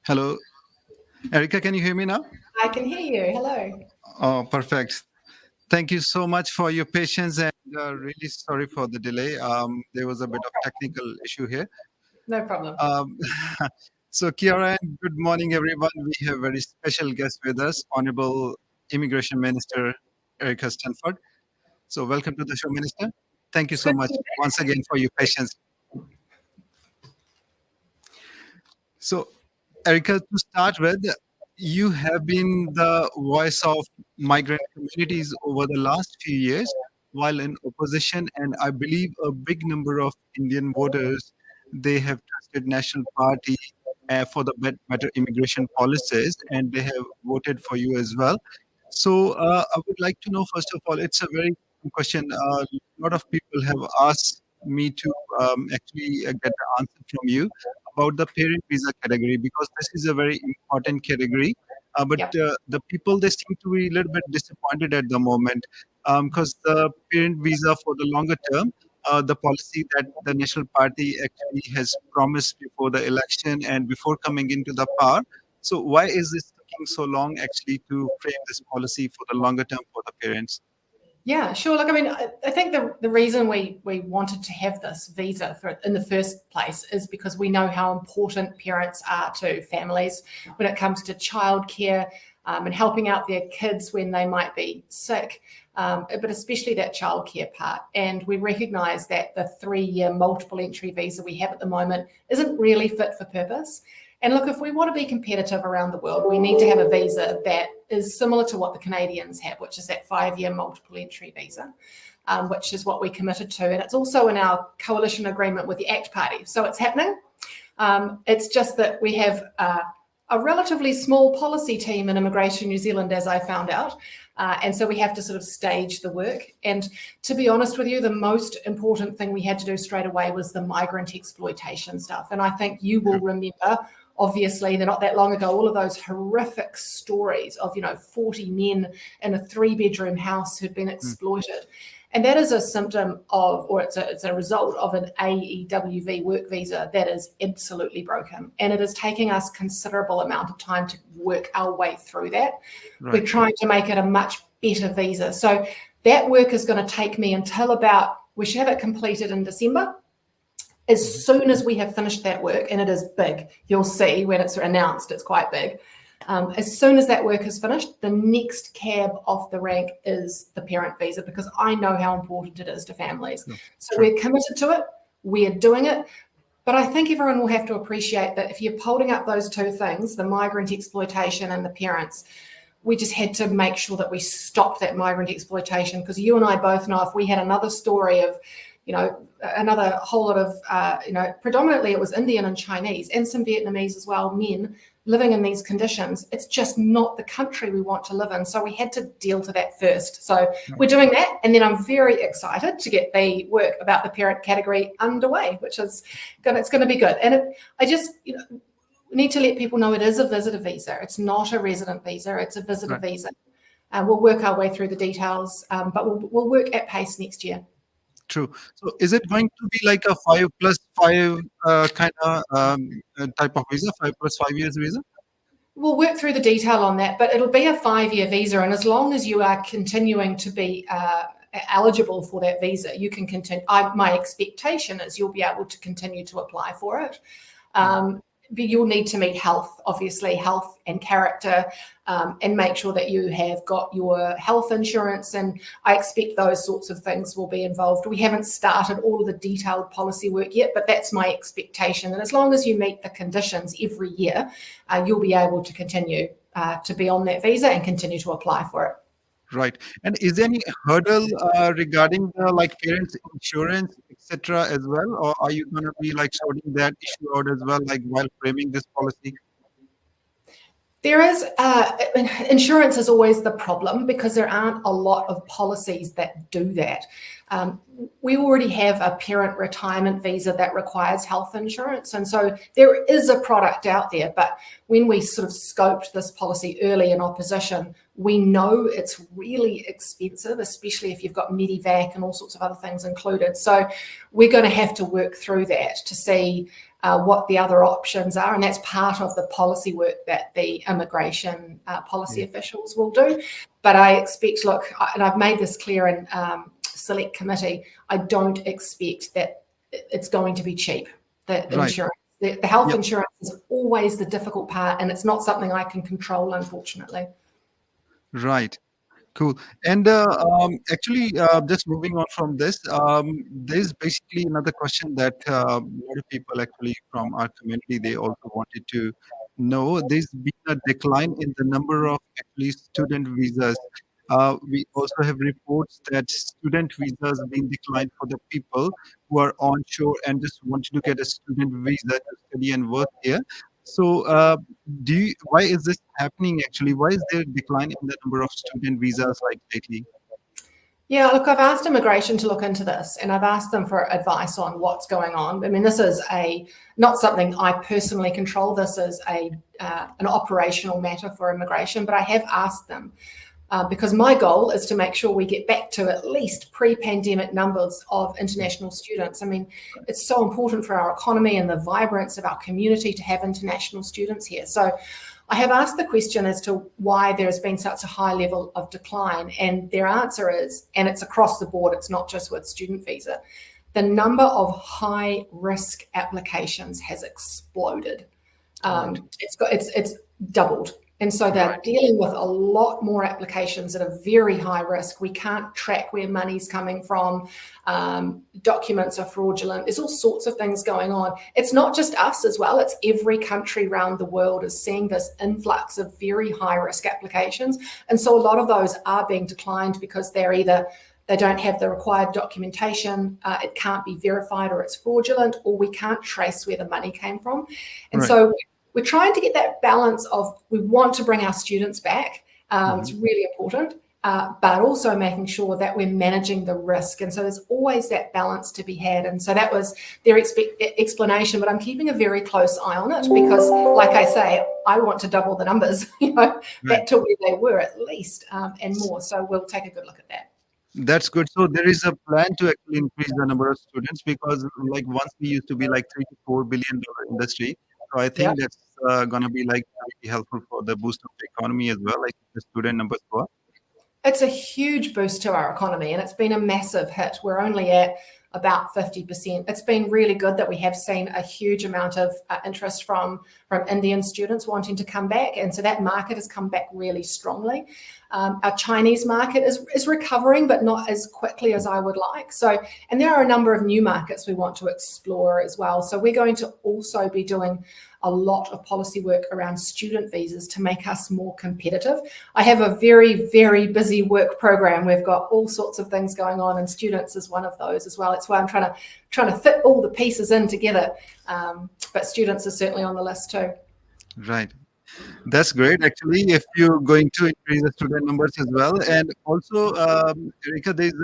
Hello, Erica, can you hear me now? I can hear you. Hello. Oh, perfect. Thank you so much for your patience and really sorry for the delay. There was a bit of technical issue here. No problem. Um, so, Kiara, and good morning, everyone. We have a very special guest with us, Honorable Immigration Minister Erica Stanford. So, welcome to the show, Minister. Thank you It's so good to much be once again for your patience. So, Erica, to start with, you have been the voice of migrant communities over the last few years while in opposition, and I believe a big number of Indian voters they have trusted National Party for the better immigration policies, and they have voted for you as well. So, I would like to know first of all, it's a very good question. A lot of people have asked me to actually get the answer from you about the parent visa category because this is a very important category. But Yep. the people they seem to be a little bit disappointed at the moment because the parent visa for the longer term, the policy that the National Party actually has promised before the election and before coming into the power. So why is this taking so long actually to frame this policy for the longer term for the parents? Yeah, sure. Look, I mean, I think the reason we wanted to have this visa in the first place is because we know how important parents are to families when it comes to childcare and helping out their kids when they might be sick, but especially that childcare part. And we recognise that the 3-year multiple entry visa we have at the moment isn't really fit for purpose. And look, if we want to be competitive around the world, we need to have a visa that is similar to what the Canadians have, which is that 5-year multiple entry visa, which is what we committed to. And it's also in our coalition agreement with the ACT Party. So it's happening. It's just that we have a relatively small policy team in Immigration New Zealand, as I found out. And so we have to sort of stage the work. And to be honest with you, the most important thing we had to do straight away was the migrant exploitation stuff. And I think you will remember, obviously, they're not that long ago, all of those horrific stories of, 40 men in a 3-bedroom house who'd been exploited. And that is a symptom of, or it's a result of an AEWV work visa that is absolutely broken. And it is taking us considerable amount of time to work our way through that. Right. We're trying to make it a much better visa. So that work is going to take me until we should have it completed in December. As soon as we have finished that work, and it is big, you'll see when it's announced, it's quite big. As soon as that work is finished, the next cab off the rank is the parent visa, because I know how important it is to families. So we're committed to it, we're doing it, but I think everyone will have to appreciate that if you're holding up those two things, the migrant exploitation and the parents, we just had to make sure that we stopped that migrant exploitation, because you and I both know if we had another story of another whole lot of, predominantly it was Indian and Chinese and some Vietnamese as well, men living in these conditions. It's just not the country we want to live in. So we had to deal to that first. So we're doing that. And then I'm very excited to get the work about the parent category underway, which is it's going to be good. And I just, need to let people know it is a visitor visa. It's not a resident visa. It's a visitor visa. We'll work our way through the details, but we'll work at pace next year. True. So is it going to be like a 5+5 kind of type of visa, 5+5 years visa? We'll work through the detail on that, but it'll be a 5-year visa. And as long as you are continuing to be eligible for that visa, you can continue. My expectation is you'll be able to continue to apply for it. But you'll need to meet health and character, and make sure that you have got your health insurance. And I expect those sorts of things will be involved. We haven't started all of the detailed policy work yet, but that's my expectation. And as long as you meet the conditions every year, you'll be able to continue to be on that visa and continue to apply for it. Right. And is there any hurdle regarding the parents' insurance, etc. as well, or are you going to be sorting that issue out as well, while framing this policy? There is insurance is always the problem because there aren't a lot of policies that do that. We already have a parent retirement visa that requires health insurance. And so there is a product out there. But when we sort of scoped this policy early in opposition, We know it's really expensive, especially if you've got Medivac and all sorts of other things included. So we're going to have to work through that to see what the other options are. And that's part of the policy work that the immigration policy officials will do. But I expect, look, and I've made this clear in select committee, I don't expect that it's going to be cheap, the insurance. The health insurance is always the difficult part, and it's not something I can control, unfortunately. Right. Cool. And actually, just moving on from this, there's basically another question that a lot of people actually from our community, they also wanted to know. There's been a decline in the number of actually student visas. We also have reports that student visas being declined for the people who are onshore and just wanted to get a student visa to study and work here. So, why is this happening actually? Why is there a decline in the number of student visas like lately? Yeah, look, I've asked immigration to look into this, and I've asked them for advice on what's going on. I mean, this is not something I personally control. This is an operational matter for immigration, but I have asked them because my goal is to make sure we get back to at least pre-pandemic numbers of international students. I mean, it's so important for our economy and the vibrance of our community to have international students here. So I have asked the question as to why there has been such a high level of decline, and their answer is, and it's across the board, it's not just with student visa, the number of high risk applications has exploded. It's doubled. And so they're dealing with a lot more applications that are very high risk. We can't track where money's coming from. Documents are fraudulent. There's all sorts of things going on. It's not just us as well. It's every country around the world is seeing this influx of very high risk applications. And so a lot of those are being declined because they don't have the required documentation, it can't be verified, or it's fraudulent, or we can't trace where the money came from. And so we're trying to get that balance of, we want to bring our students back. It's really important, but also making sure that we're managing the risk. And so there's always that balance to be had. And so that was their explanation, but I'm keeping a very close eye on it because, like I say, I want to double the numbers, back to where they were at least, and more. So we'll take a good look at that. That's good. So there is a plan to actually increase the number of students because like once we used to be like $3 to $4 billion industry. So I think that's going to be like really helpful for the boost of the economy as well, like the student numbers go up. It's a huge boost to our economy, and it's been a massive hit. We're only at about 50%. It's been really good that we have seen a huge amount of interest from Indian students wanting to come back. And so that market has come back really strongly. Our Chinese market is recovering, but not as quickly as I would like. So, and there are a number of new markets we want to explore as well. So we're going to also be doing a lot of policy work around student visas to make us more competitive. I have a very, very busy work program. We've got all sorts of things going on, and students is one of those as well. It's why I'm trying to fit all the pieces in together. But students are certainly on the list too. Right. That's great, actually, if you're going to increase the student numbers as well. And also, Erika, there's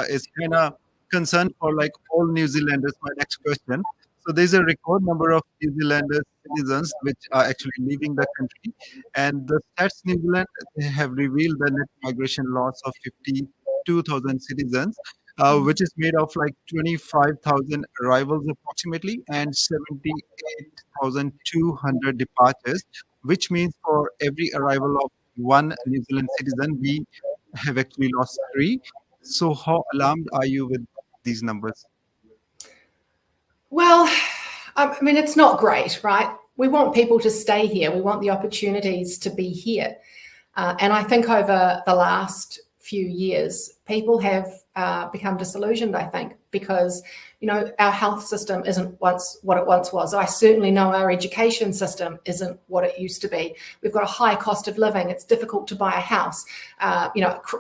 it's kind of concern for like all New Zealanders. My next question. So there's a record number of New Zealanders citizens which are actually leaving the country. And the Stats New Zealand, they have revealed the net migration loss of 52,000 citizens, which is made of like 25,000 arrivals approximately and 78,200 departures, which means for every arrival of one New Zealand citizen, we have actually lost 3. So how alarmed are you with these numbers? Well, I mean, it's not great, right? We want people to stay here. We want the opportunities to be here. And I think over the last few years, people have become disillusioned, I think, because, our health system isn't what it once was. I certainly know our education system isn't what it used to be. We've got a high cost of living. It's difficult to buy a house.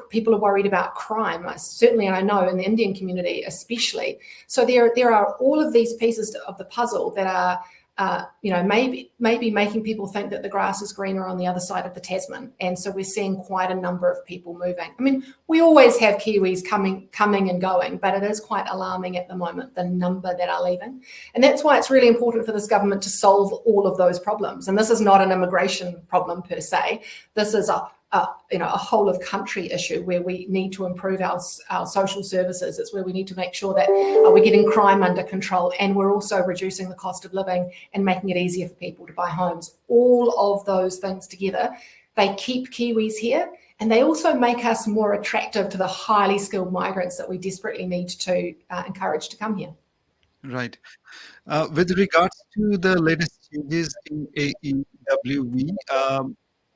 People are worried about crime, certainly, and I know in the Indian community especially. So there are all of these pieces of the puzzle that are maybe making people think that the grass is greener on the other side of the Tasman. And so we're seeing quite a number of people moving. I mean, we always have Kiwis coming and going, but it is quite alarming at the moment, the number that are leaving. And that's why it's really important for this government to solve all of those problems. And this is not an immigration problem per se. This is a a whole of country issue where we need to improve our social services. It's where we need to make sure that we're getting crime under control, and we're also reducing the cost of living and making it easier for people to buy homes. All of those things together, they keep Kiwis here, and they also make us more attractive to the highly skilled migrants that we desperately need to encourage to come here. Right. With regards to the latest changes in AEWV,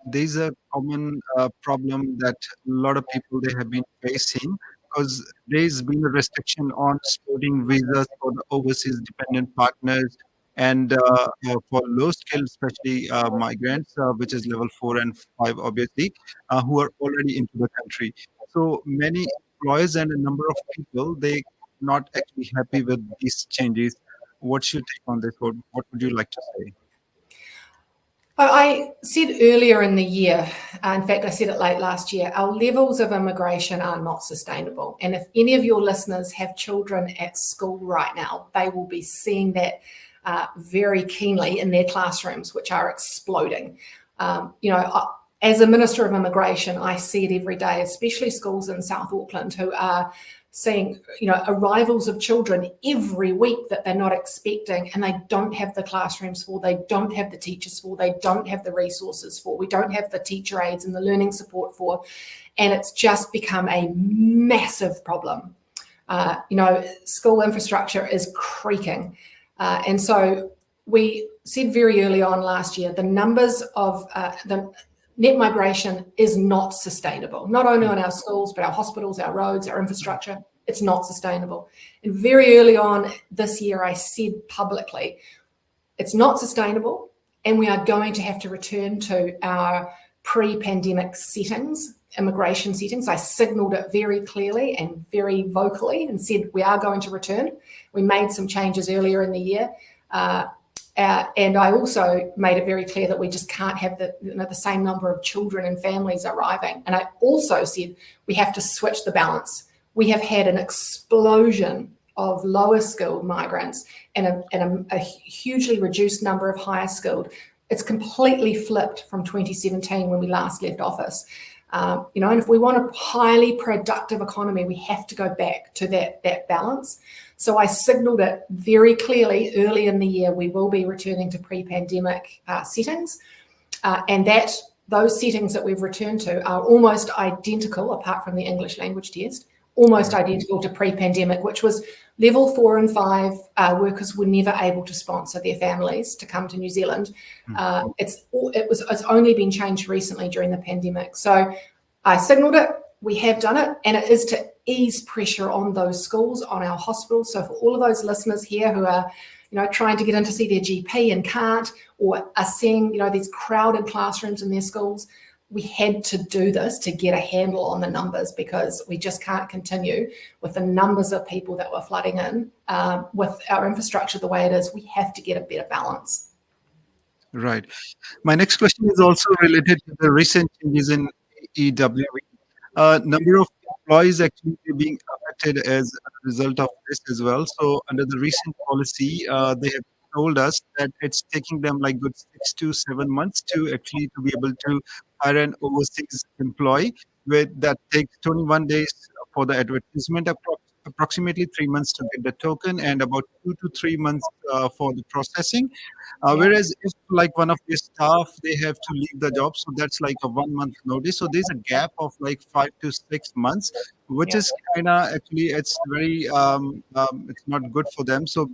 there's a common problem that a lot of people they have been facing, because there's been a restriction on sporting visas for the overseas dependent partners, and for low skilled, especially migrants, which is level 4 and 5, obviously, who are already into the country. So many employers and a number of people, they not actually happy with these changes. What's your take on this? What would you like to say? I said earlier in the year, in fact, I said it late last year, our levels of immigration are not sustainable. And if any of your listeners have children at school right now, they will be seeing that very keenly in their classrooms, which are exploding. As a Minister of Immigration, I see it every day, especially schools in South Auckland who are seeing, arrivals of children every week that they're not expecting, and they don't have the classrooms for, they don't have the teachers for, they don't have the resources for, we don't have the teacher aides and the learning support for, and it's just become a massive problem. School infrastructure is creaking. And so we said very early on last year, the numbers of the net migration is not sustainable, not only on our schools, but our hospitals, our roads, our infrastructure. It's not sustainable. And very early on this year, I said publicly, it's not sustainable, and we are going to have to return to our pre-pandemic settings, immigration settings. I signalled it very clearly and very vocally and said we are going to return. We made some changes earlier in the year. And I also made it very clear that we just can't have the same number of children and families arriving. And I also said we have to switch the balance. We have had an explosion of lower skilled migrants and a hugely reduced number of higher skilled. It's completely flipped from 2017 when we last left office. And if we want a highly productive economy, we have to go back to that balance. So I signalled it very clearly early in the year, we will be returning to pre-pandemic settings, and that those settings that we've returned to are almost identical, apart from the English language test, almost identical to pre-pandemic, which was level 4 and 5 workers were never able to sponsor their families to come to New Zealand. It's only been changed recently during the pandemic. So I signalled it, we have done it, and it is to ease pressure on those schools, on our hospitals. So for all of those listeners here who are, trying to get in to see their GP and can't, or are seeing, these crowded classrooms in their schools, we had to do this to get a handle on the numbers, because we just can't continue with the numbers of people that were flooding in with our infrastructure the way it is. We have to get a better balance. Right. My next question is also related to the recent changes in AEWV. Number of employees actually being affected as a result of this as well. So under the recent policy, they have told us that it's taking them like good 6 to 7 months to be able to hire an overseas employee. That takes 21 days for the advertisement, approximately 3 months to get the token, and about 2 to 3 months for the processing. Whereas if like one of the staff, they have to leave the job, so that's like a 1 month notice. So there's a gap of like 5 to 6 months, which is kind of actually, it's very, it's not good for them. So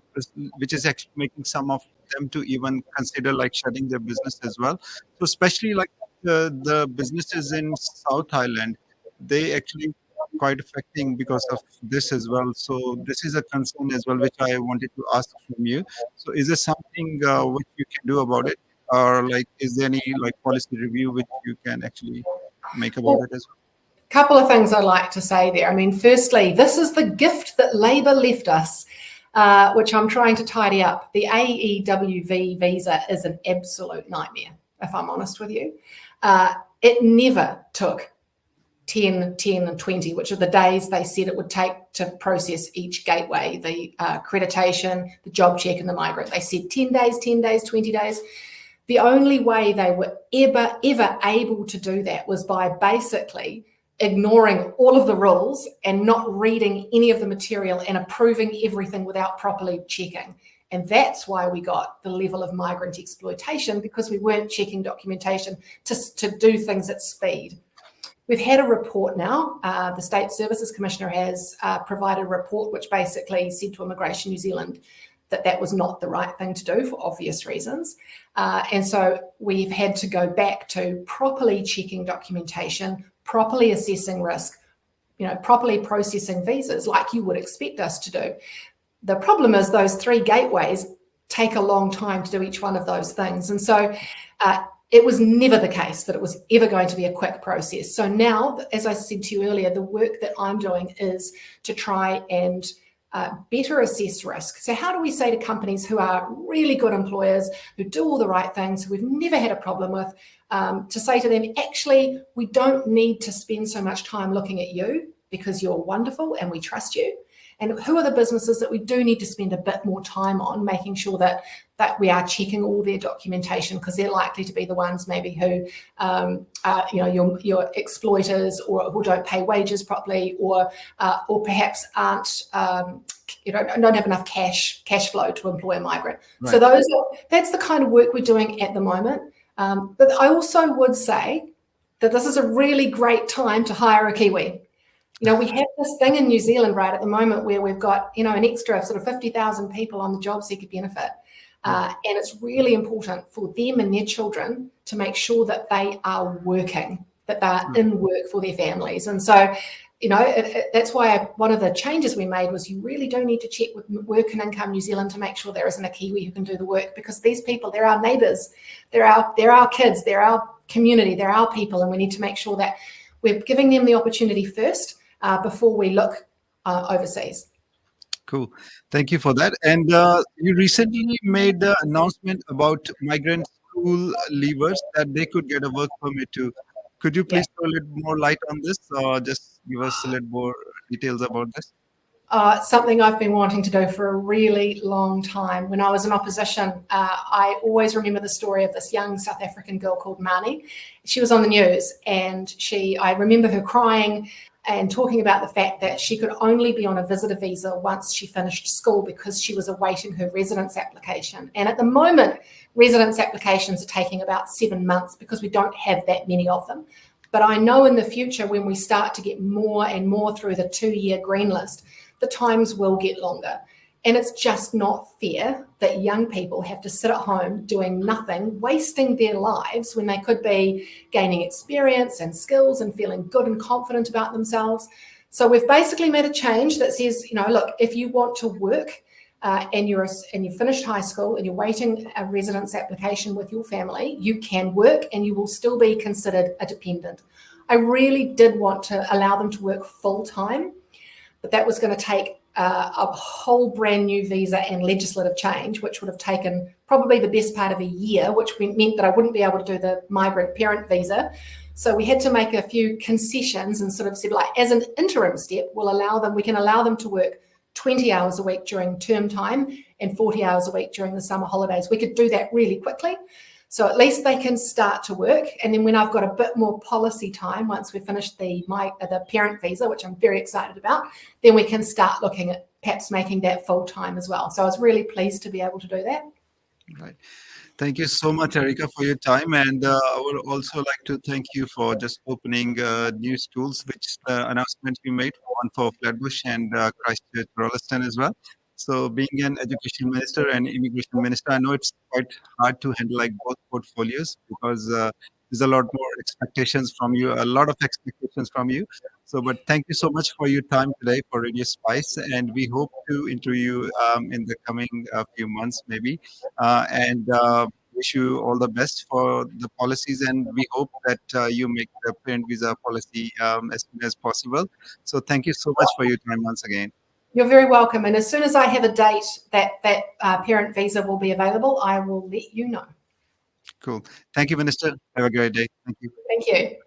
which is actually making some of them to even consider like shutting their business as well. So especially like the businesses in South Island, they actually quite affecting because of this as well. So this is a concern as well, which I wanted to ask from you. So is there something which you can do about it, or like is there any like policy review which you can actually make about it as well? Couple of things I'd like to say there. I mean, firstly, this is the gift that Labor left us, which I'm trying to tidy up. The AEWV visa is an absolute nightmare, if I'm honest with you. It never took 10, and 20, which are the days they said it would take to process each gateway, the accreditation, the job check, and the migrant. They said 10 days, 20 days. The only way they were ever able to do that was by basically ignoring all of the rules and not reading any of the material and approving everything without properly checking. And that's why we got the level of migrant exploitation, because we weren't checking documentation to do things at speed. We've had a report now. The State Services Commissioner has provided a report which basically said to Immigration New Zealand that that was not the right thing to do for obvious reasons. And so we've had to go back to properly checking documentation, properly assessing risk, properly processing visas like you would expect us to do. The problem is those 3 gateways take a long time to do each one of those things. And so it was never the case that it was ever going to be a quick process. So now, as I said to you earlier, the work that I'm doing is to try and better assess risk. So how do we say to companies who are really good employers, who do all the right things, who we've never had a problem with, to say to them, actually, we don't need to spend so much time looking at you because you're wonderful and we trust you. And who are the businesses that we do need to spend a bit more time on, making sure that we are checking all their documentation, because they're likely to be the ones maybe who, your exploiters, or who don't pay wages properly, or perhaps aren't, don't have enough cash flow to employ a migrant. Right. So that's the kind of work we're doing at the moment. But I also would say that this is a really great time to hire a Kiwi. We have this thing in New Zealand right at the moment where we've got, an extra sort of 50,000 people on the job seeker benefit. And it's really important for them and their children to make sure that they are working, that they are in work for their families. And so, that's why one of the changes we made was you really do need to check with Work and Income New Zealand to make sure there isn't a Kiwi who can do the work, because these people, they're our neighbours, they're our kids, they're our community, they're our people, and we need to make sure that we're giving them the opportunity first before we look overseas. Cool. Thank you for that. And you recently made the announcement about migrant school leavers that they could get a work permit too. Could you please throw a little more light on this, or just give us a little more details about this? Something I've been wanting to do for a really long time. When I was in opposition, I always remember the story of this young South African girl called Mani. She was on the news, and I remember her crying and talking about the fact that she could only be on a visitor visa once she finished school, because she was awaiting her residence application. And at the moment, residence applications are taking about 7 months because we don't have that many of them. But I know in the future, when we start to get more and more through the 2-year green list, the times will get longer. And it's just not fair that young people have to sit at home doing nothing, wasting their lives, when they could be gaining experience and skills and feeling good and confident about themselves. So we've basically made a change that says, look, if you want to work and you finished high school and you're waiting a residence application with your family, you can work and you will still be considered a dependent. I really did want to allow them to work full time, but that was going to take a whole brand new visa and legislative change, which would have taken probably the best part of a year, which meant that I wouldn't be able to do the migrant parent visa. So we had to make a few concessions and sort of said, like, as an interim step, we can allow them to work 20 hours a week during term time and 40 hours a week during the summer holidays. We could do that really quickly. So at least they can start to work. And then when I've got a bit more policy time, once we've finished the parent visa, which I'm very excited about, then we can start looking at perhaps making that full time as well. So I was really pleased to be able to do that. Right. Thank you so much, Erica, for your time. And I would also like to thank you for just opening new schools, which the announcement you made, one for Flatbush and Christchurch, Rolleston as well. So being an education minister and immigration minister, I know it's quite hard to handle like both portfolios, because there's a lot more expectations from you, a lot of expectations from you. So, but thank you so much for your time today for Radio Spice, and we hope to interview you in the coming few months maybe, and wish you all the best for the policies, and we hope that you make the parent visa policy as soon as possible. So thank you so much for your time once again. You're very welcome. And as soon as I have a date that parent visa will be available, I will let you know. Cool. Thank you, Minister. Have a great day. Thank you. Thank you.